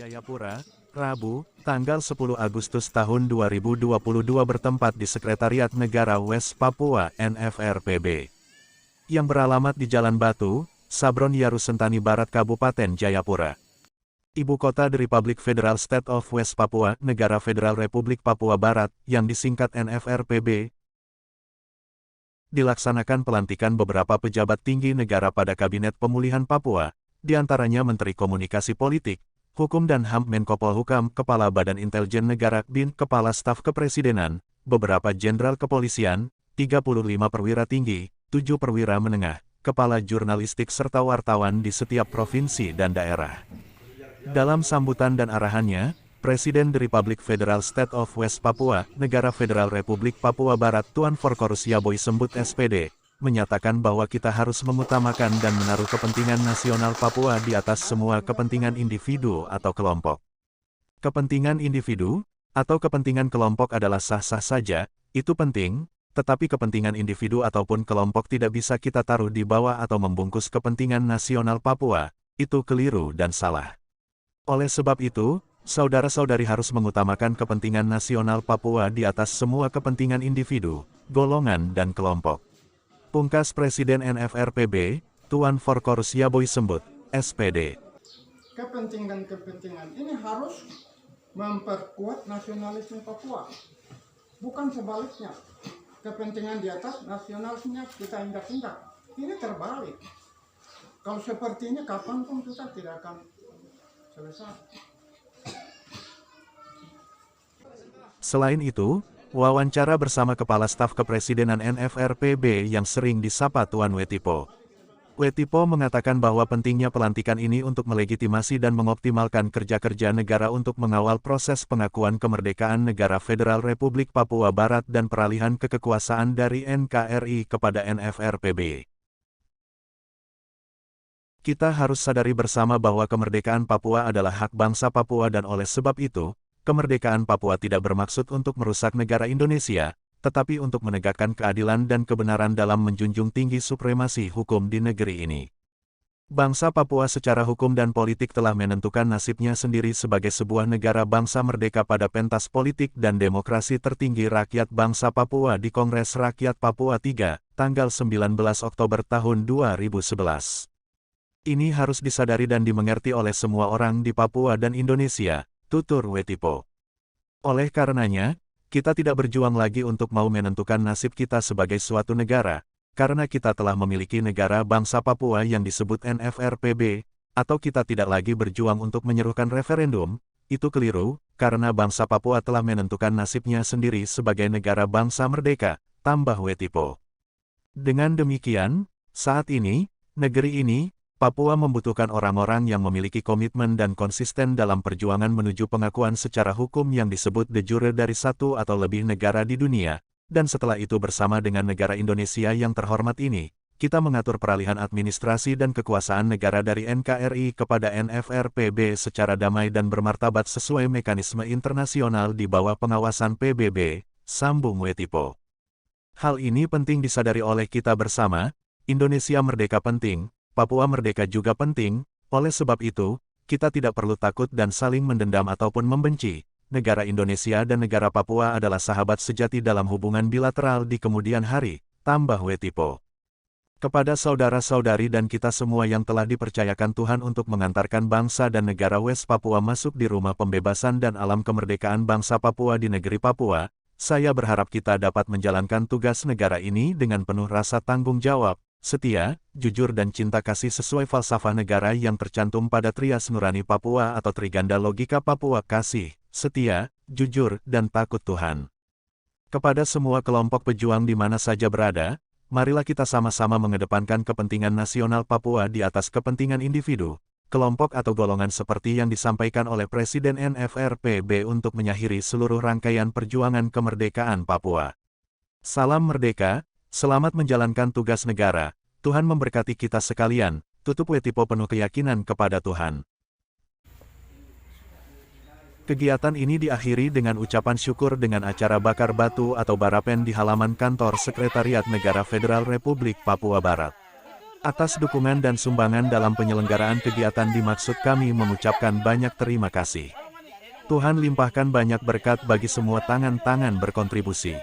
Jayapura, Rabu, tanggal 10 Agustus tahun 2022 bertempat di Sekretariat Negara West Papua NFRPB. Yang beralamat di Jalan Batu, Sabron Yarusentani Barat Kabupaten Jayapura. Ibu kota The Republic Federal State of West Papua, Negara Federal Republik Papua Barat, yang disingkat NFRPB, dilaksanakan pelantikan beberapa pejabat tinggi negara pada Kabinet Pemulihan Papua, di antaranya Menteri Komunikasi Politik, Hukum dan HAM Menkopolhukam, Kepala Badan Intelijen Negara BIN, Kepala Staf Kepresidenan, beberapa Jenderal Kepolisian, 35 perwira tinggi, 7 perwira menengah, kepala jurnalistik serta wartawan di setiap provinsi dan daerah. Dalam sambutan dan arahannya, Presiden The Republic Federal State of West Papua, Negara Federal Republik Papua Barat Tuan Forkorus Yaboy Sembut SPD, menyatakan bahwa kita harus mengutamakan dan menaruh kepentingan nasional Papua di atas semua kepentingan individu atau kelompok. Kepentingan individu, atau kepentingan kelompok adalah sah-sah saja, itu penting, tetapi kepentingan individu ataupun kelompok tidak bisa kita taruh di bawah atau membungkus kepentingan nasional Papua, itu keliru dan salah. Oleh sebab itu, saudara-saudari harus mengutamakan kepentingan nasional Papua di atas semua kepentingan individu, golongan dan kelompok. Pungkas Presiden NFRPB, Tuan Forkorus Yaboy Sembut, SPD. Kepentingan-kepentingan ini harus memperkuat nasionalisme Papua, bukan sebaliknya. Kepentingan di atas nasionalisnya kita indak-indak. Ini terbalik. Kalau seperti ini kapanpun kita tidak akan selesai. Selain itu, wawancara bersama Kepala Staf Kepresidenan NFRPB yang sering disapa Tuan Wetipo. Wetipo mengatakan bahwa pentingnya pelantikan ini untuk melegitimasi dan mengoptimalkan kerja-kerja negara untuk mengawal proses pengakuan kemerdekaan Negara Federal Republik Papua Barat dan peralihan kekuasaan dari NKRI kepada NFRPB. Kita harus sadari bersama bahwa kemerdekaan Papua adalah hak bangsa Papua dan oleh sebab itu, kemerdekaan Papua tidak bermaksud untuk merusak negara Indonesia, tetapi untuk menegakkan keadilan dan kebenaran dalam menjunjung tinggi supremasi hukum di negeri ini. Bangsa Papua secara hukum dan politik telah menentukan nasibnya sendiri sebagai sebuah negara bangsa merdeka pada pentas politik dan demokrasi tertinggi rakyat bangsa Papua di Kongres Rakyat Papua III, tanggal 19 Oktober tahun 2011. Ini harus disadari dan dimengerti oleh semua orang di Papua dan Indonesia, tutur Wetipo. Oleh karenanya, kita tidak berjuang lagi untuk mau menentukan nasib kita sebagai suatu negara, karena kita telah memiliki negara bangsa Papua yang disebut NFRPB, atau kita tidak lagi berjuang untuk menyerukan referendum, itu keliru, karena bangsa Papua telah menentukan nasibnya sendiri sebagai negara bangsa merdeka, tambah Wetipo. Dengan demikian, saat ini, negeri ini, Papua membutuhkan orang-orang yang memiliki komitmen dan konsisten dalam perjuangan menuju pengakuan secara hukum yang disebut de jure dari satu atau lebih negara di dunia, dan setelah itu bersama dengan negara Indonesia yang terhormat ini, kita mengatur peralihan administrasi dan kekuasaan negara dari NKRI kepada NFRPB secara damai dan bermartabat sesuai mekanisme internasional di bawah pengawasan PBB, sambung Wetipo. Hal ini penting disadari oleh kita bersama, Indonesia merdeka penting, Papua merdeka juga penting, oleh sebab itu, kita tidak perlu takut dan saling mendendam ataupun membenci. Negara Indonesia dan negara Papua adalah sahabat sejati dalam hubungan bilateral di kemudian hari, tambah Wetipo. Kepada saudara-saudari dan kita semua yang telah dipercayakan Tuhan untuk mengantarkan bangsa dan negara West Papua masuk di rumah pembebasan dan alam kemerdekaan bangsa Papua di negeri Papua, saya berharap kita dapat menjalankan tugas negara ini dengan penuh rasa tanggung jawab, setia, jujur dan cinta kasih sesuai falsafah negara yang tercantum pada Trias Nurani Papua atau Triganda Logika Papua kasih, setia, jujur, dan takut Tuhan. Kepada semua kelompok pejuang di mana saja berada, marilah kita sama-sama mengedepankan kepentingan nasional Papua di atas kepentingan individu, kelompok atau golongan seperti yang disampaikan oleh Presiden NFRPB untuk mengakhiri seluruh rangkaian perjuangan kemerdekaan Papua. Salam merdeka. Selamat menjalankan tugas negara, Tuhan memberkati kita sekalian, tutup Wetipo penuh keyakinan kepada Tuhan. Kegiatan ini diakhiri dengan ucapan syukur dengan acara bakar batu atau barapen di halaman kantor Sekretariat Negara Federal Republik Papua Barat. Atas dukungan dan sumbangan dalam penyelenggaraan kegiatan dimaksud kami mengucapkan banyak terima kasih. Tuhan limpahkan banyak berkat bagi semua tangan-tangan berkontribusi.